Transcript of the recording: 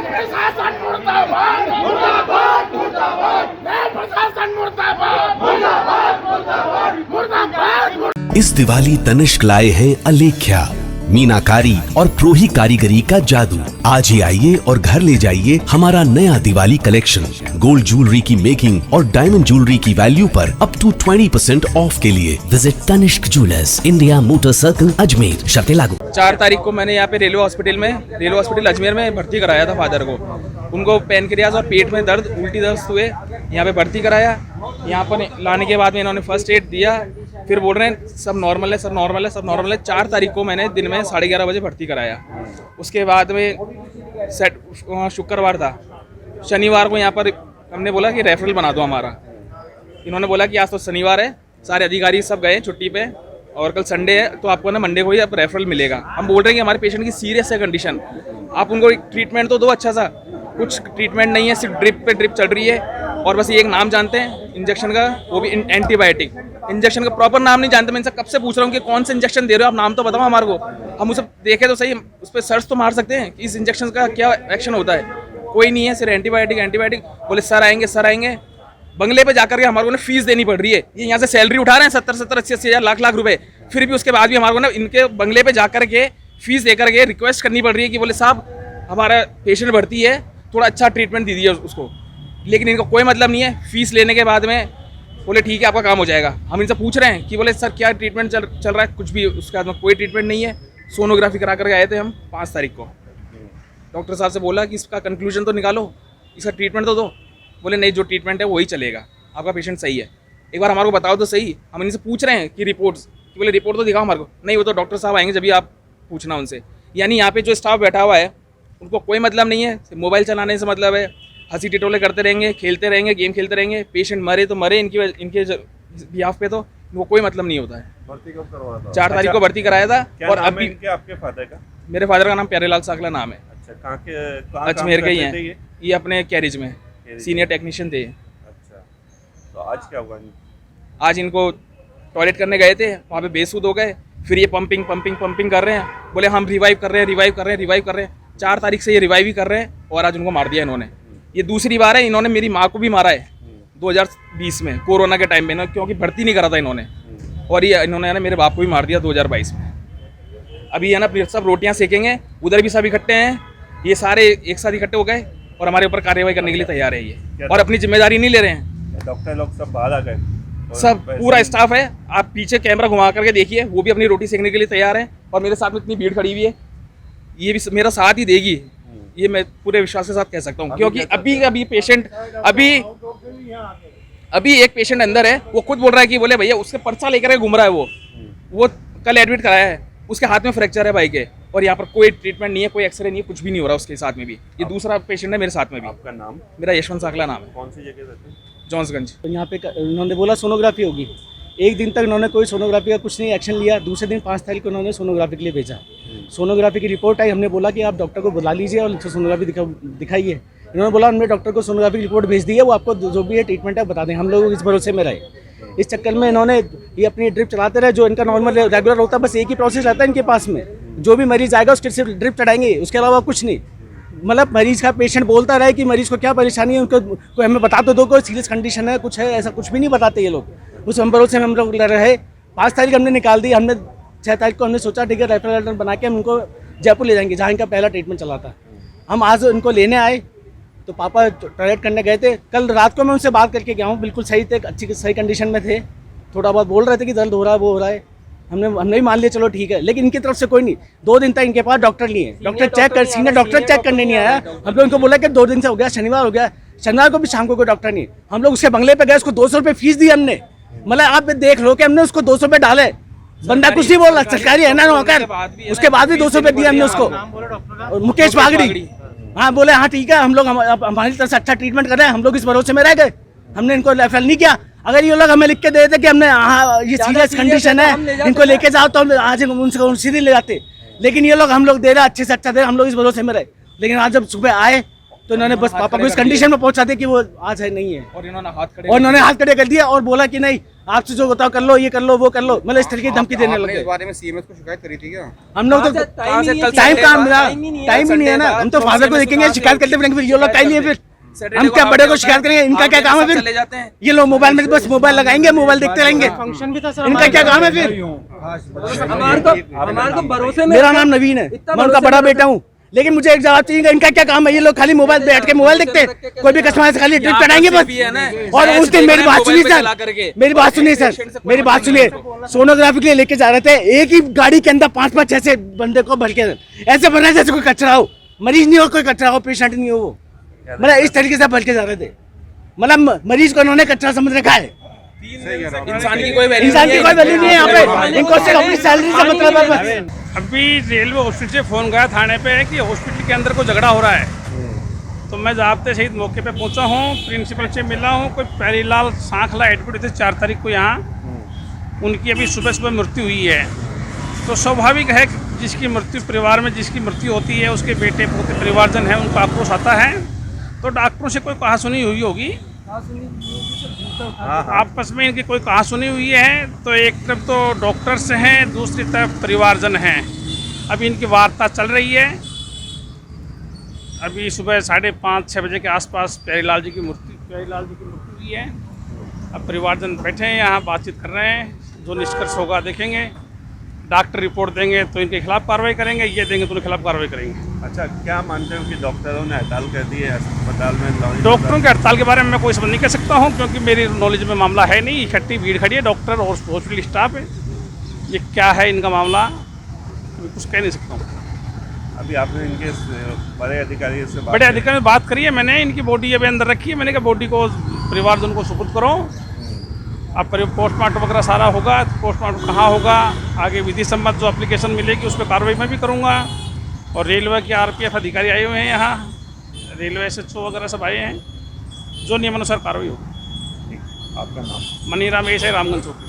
प्रशासन मुर्दाबाद, मुर्दाबाद, मुर्दाबाद, प्रशासन मुर्दाबाद, मुर्दाबाद, मुर्दाबाद, मुर्दाबाद। इस दिवाली तनिष्क लाए हैं अलेख्या, मीनाकारी और प्रोही कारीगरी का जादू। आज ही आइए और घर ले जाइए हमारा नया दिवाली कलेक्शन। गोल्ड ज्वेलरी की मेकिंग और डायमंड ज्वेलरी की वैल्यू पर अप टू 20% ऑफ के लिए visit Tanishq jewellers, India motor circle, Ajmer. शर्तें लागू। 4 तारीख को मैंने यहाँ पे रेलवे हॉस्पिटल अजमेर में भर्ती कराया था फादर को। उनको पैनक्रियाज और पेट में दर्द, उल्टी दस्त हुए, यहाँ पे भर्ती कराया। यहाँ पर लाने के बाद में इन्होंने फर्स्ट एड दिया, फिर बोल रहे हैं सब नॉर्मल है, सब नॉर्मल है, सब नॉर्मल है। 4 तारीख को मैंने दिन में 11:30 बजे भर्ती कराया। उसके बाद में शुक्रवार था, शनिवार को यहाँ पर हमने बोला कि रेफरल बना दो हमारा। इन्होंने बोला कि आज तो शनिवार है, सारे अधिकारी सब गए छुट्टी पे और कल संडे है, तो आपको ना मंडे को ही अब रेफरल मिलेगा। हम बोल रहे हैं कि हमारे पेशेंट की सीरियस है कंडीशन, आप उनको ट्रीटमेंट तो दो अच्छा सा। कुछ ट्रीटमेंट नहीं है, सिर्फ ड्रिप पे ड्रिप चल रही है और बस एक नाम जानते हैं इंजेक्शन का, वो भी एंटीबायोटिक। इंजेक्शन का प्रॉपर नाम नहीं जानते। मैं इनसे कब से पूछ रहा हूँ कि कौन सा इंजेक्शन दे रहे हो आप, नाम तो बताओ हमारे को, हम उसे देखें तो सही, उस पर सर्च तो मार सकते हैं कि इस इंजेक्शन का क्या एक्शन होता है। कोई नहीं है, सिर्फ एंटीबायोटिक। बोले सर आएंगे। बंगले पे जाकर के हमारे को फीस देनी पड़ रही है। ये यहाँ से सैलरी उठा रहे हैं 70-70, 80-80 हज़ार, लाख रुपए, फिर भी उसके बाद भी हमारे को ना इनके बंगले पे जाकर के फीस देकर के रिक्वेस्ट करनी पड़ रही है कि बोले साहब हमारा पेशेंट भर्ती है, थोड़ा अच्छा ट्रीटमेंट दीजिए उसको। लेकिन इनका कोई मतलब नहीं है। फीस लेने के बाद में बोले ठीक है आपका काम हो जाएगा। हम इनसे पूछ रहे हैं कि बोले सर क्या ट्रीटमेंट चल रहा है, कुछ भी उसके बाद में कोई ट्रीटमेंट नहीं है। सोनोग्राफी करा करके आए थे हम 5 तारीख को। डॉक्टर साहब से बोला कि इसका कंक्लूजन तो निकालो, इसका ट्रीटमेंट तो दो। बोले नहीं, जो ट्रीटमेंट है वही चलेगा, आपका पेशेंट सही है, एक बार हमारे को बताओ तो सही। हम इनसे पूछ रहे हैं कि रिपोर्ट्स, कि बोले रिपोर्ट तो दिखाओ हमारे को। नहीं, वो तो डॉक्टर साहब आएंगे जब भी आप पूछना उनसे। यानी यहाँ पे जो स्टाफ बैठा हुआ है उनको कोई मतलब नहीं है, मोबाइल चलाने से मतलब है, हंसी टिटोले करते रहेंगे, खेलते रहेंगे, गेम खेलते रहेंगे। पेशेंट मरे तो मरे इनके बिहाफ पे, तो इनको कोई मतलब नहीं होता है। भर्ती कब करवाया था? 4 तारीख को भर्ती कराया था। और अभी आपके फादर का? मेरे फादर का नाम प्यारेलाल साकला नाम है। अच्छा, कहाँ के? अजमेर के ही हैं ये, अपने कैरेज में सीनियर टेक्नीशियन थे। अच्छा, तो आज क्या हुआ? आज इनको टॉयलेट करने गए थे, वहाँ पे बेसुध हो गए, फिर ये पंपिंग कर रहे हैं। बोले हम रिवाइव कर रहे हैं। 4 तारीख से ये रिवाइव ही कर रहे हैं और आज उनको मार दिया इन्होंने। ये दूसरी बार है, इन्होंने मेरी माँ को भी मारा है 2020 में, कोरोना के टाइम में, क्योंकि भर्ती नहीं करा था इन्होंने। और ये इन्होंने ना मेरे बाप को भी मार दिया 2022 में। अभी है ना सब रोटियां सेकेंगे, उधर भी सब इकट्ठे हैं, ये सारे एक साथ इकट्ठे हो गए और हमारे ऊपर कार्रवाई करने के लिए तैयार है ये, और अपनी जिम्मेदारी नहीं ले रहे हैं। डॉक्टर लोग सब बाहर आ गए, सब पूरा स्टाफ है। आप पीछे कैमरा घुमा करके देखिए, वो भी अपनी रोटी सेकने के लिए तैयार है। और मेरे साथ में इतनी भीड़ खड़ी हुई है, ये भी मेरा साथ ही देगी, ये मैं पूरे विश्वास के साथ कह सकता हूँ। क्योंकि अभी पेशेंट अभी एक पेशेंट अंदर है, वो खुद बोल रहा है कि बोले भैया उसके पर्चा लेकर घूम रहा है, वो कल एडमिट कराया है, उसके हाथ में फ्रैक्चर है भाई के, और यहाँ पर कोई ट्रीटमेंट नहीं है, कोई एक्सरे नहीं है, कुछ भी नहीं हो रहा उसके साथ में भी। ये दूसरा पेशेंट है मेरे साथ में भी। आपका नाम? मेरा यशवंत साकला नाम है। कौन सी जगह रहते हैं? जॉन्सगंज। तो यहाँ पे उन्होंने बोला सोनोग्राफी होगी, एक दिन तक उन्होंने कोई सोनोग्राफी का कुछ नहीं एक्शन लिया। दूसरे दिन 5 तारीख को उन्होंने सोनोग्राफी के लिए भेजा। सोनोग्राफी की रिपोर्ट आई, हमने बोला कि आप डॉक्टर को बुला लीजिए और सोनोग्राफी दिखाइए। इन्होंने बोला हमने डॉक्टर को सोनोग्राफी की रिपोर्ट भेज दी है, वो आपको जो भी है ट्रीटमेंट है बता दें। हम लोग इस भरोसे में रहे। इस चक्कर में इन्होंने ये अपनी ड्रिप चलाते रहे, जो इनका नॉर्मल रेगुलर होता है, बस एक ही प्रोसेस रहता है इनके पास में। जो भी मरीज आएगा उसके सिर्फ ड्रिप चढ़ाएंगे, उसके अलावा कुछ नहीं। मतलब मरीज का पेशेंट बोलता रहे कि मरीज को क्या परेशानी है, उनको कोई हमें बता तो दो, कोई सीरियस कंडीशन है, कुछ है, ऐसा कुछ भी नहीं बताते ये लोग। उस भरोसे में हम लोग रहे। 5 तारीख हमने निकाल दी। हमने 6 तारीख को हमने सोचा ठीक है रेफरल लेटर बना के हम उनको जयपुर ले जाएंगे, जहाँ इनका पहला ट्रीटमेंट चला था। हम आज उनको लेने आए तो पापा टॉयलेट करने गए थे। कल रात को मैं उनसे बात करके गया हूँ, बिल्कुल सही थे, अच्छी सही कंडीशन में थे। थोड़ा बहुत बोल रहे थे कि दर्द हो रहा है, वो हो रहा है। हमने भी मान लिया चलो ठीक है, लेकिन इनकी तरफ से कोई नहीं। 2 दिन तक इनके पास डॉक्टर नहीं है, सीनियर डॉक्टर चेक करने नहीं आया। हम लोग उनको बोला कि 2 दिन से हो गया, शनिवार हो गया, शनिवार को भी शाम को कोई डॉक्टर नहीं। हम लोग उसके बंगले पे गए, उसको 200 रुपये फीस दी हमने। मतलब आप देख लो कि हमने उसको 200 रुपये डाले, बंदा कुछ नहीं बोल रहा, सरकारी है ना नौकर, उसके बाद भी 200 रुपये दिए हमने उसको। मुकेश बागड़ी, हाँ बोले हाँ ठीक है, हम लोग हमारी तरफ से अच्छा ट्रीटमेंट कर रहे हैं, हम लोग इस भरोसे में रह गए। हमने इनको रेफरल नहीं किया। अगर ये लोग हमें लिख के दे देते कि हमने ये सीरियस कंडीशन है, इनको लेके जाओ, तो हम आज उनसे सीधे ले जाते। लेकिन ये लोग हम लोग दे रहे अच्छे से अच्छा दे रहे, हम लोग इस भरोसे में रहे। लेकिन आज जब सुबह आए तो इन्होंने बस पापा को इस कंडीशन में पहुंचा दिया कि वो आज है नहीं है, और इन्होंने हाथ खड़े कर दिया और बोला कि नहीं आपसे जो बताओ कर लो, ये कर लो, वो कर लो, मतलब इस तरीके की धमकी देने लग इस गए। बारे में सीएमएस को शिकायत करी थी क्या? हम लोग तो टाइम कहाँ मिला, टाइम ही नहीं है ना। हम तो फादर को देखेंगे, शिकायत करते फिर ये लोग टाइम नहीं है, फिर हम क्या बड़े को शिकायत करेंगे? इनका क्या काम है फिर? चले जाते हैं। ये लोग मोबाइल में बस मोबाइल लगाएंगे, मोबाइल देखते रहेंगे। फंक्शन भी था सर, इनका क्या काम है फिर? हमारे तो भरोसे में। मेरा नाम नवीन है, मैं उनका बड़ा बेटा हूँ, लेकिन मुझे एक जवाब चाहिए, इनका क्या काम है? ये लोग खाली मोबाइल बैठ के मोबाइल देखते हैं, कोई भी कस्टमर से खाली ट्रिप कराएंगे बस। और उस दिन मेरी बात सुनिए सर, मेरी बात सुनिए सर, मेरी बात सुनिए। सोनोग्राफी के लिए लेके जा रहे थे, एक ही गाड़ी के अंदर 5-5 ऐसे बंदे को भर के ऐसे बन रहा जैसे कोई कचरा हो, मरीज नहीं हो, कोई कचरा हो, पेशेंट नहीं हो, वो मतलब इस तरीके से भर के जा रहे थे। मतलब मरीज को उन्होंने कचरा समझ रखा है। इंसान की कोई वैल्यू नहीं है यहाँ पे, इनको सिर्फ अपनी सैलरी से मतलब है। अभी रेलवे हॉस्पिटल से फ़ोन गया थाने पे कि हॉस्पिटल के अंदर कोई झगड़ा हो रहा है, तो मैं ज़ाब्ते सहित मौके पे पहुंचा हूँ, प्रिंसिपल से मिला हूँ। कोई प्यारीलाल सांखला एडमिट थे 4 तारीख को यहाँ, उनकी अभी सुबह मृत्यु हुई है। तो स्वाभाविक है कि जिसकी मृत्यु परिवार में जिसकी मृत्यु होती है, उसके बेटे पोते परिवारजन है, उनका आक्रोश आता है। तो डॉक्टरों से कोई कहासुनी हुई होगी, आपस में इनकी कोई कहासुनी हुई है। तो एक तरफ तो डॉक्टर्स हैं, दूसरी तरफ परिवारजन हैं। अभी इनकी वार्ता चल रही है। अभी सुबह 5:30-6 बजे के आसपास प्यारीलाल जी की मृत्यु हुई है। अब परिवारजन बैठे हैं यहाँ, बातचीत कर रहे हैं। जो निष्कर्ष होगा देखेंगे, डॉक्टर रिपोर्ट देंगे तो इनके खिलाफ कार्रवाई करेंगे, ये देंगे तो उनके खिलाफ कार्रवाई करेंगे। अच्छा, क्या मानते हो कि डॉक्टरों ने हड़ताल कर दी है अस्पताल में? डॉक्टरों के हड़ताल के बारे में मैं कोई समझ नहीं कर सकता हूँ, क्योंकि मेरी नॉलेज में मामला है नहीं। इकट्ठी भीड़ खड़ी है, डॉक्टर और हॉस्पिटल स्टाफ है। ये क्या है इनका मामला, कुछ कह नहीं सकता हूँ। अभी आपने इनके बड़े अधिकारी से बात करी है मैंने, इनकी बॉडी अभी अंदर रखी है। मैंने कहा बॉडी को परिवारजन को सुपुर्द करो, अब पोस्टमार्टम वगैरह सारा होगा। पोस्टमार्टम कहाँ होगा, आगे विधि सम्मत जो एप्लीकेशन मिलेगी उस पर कार्रवाई मैं भी करूँगा। और रेलवे के RPF अधिकारी आए हुए हैं यहाँ, रेलवे SHO वगैरह सब आए हैं, जो नियमानुसार कार्रवाई होगी। आपका नाम? मनीराम ऐसे रामगंज चौकी।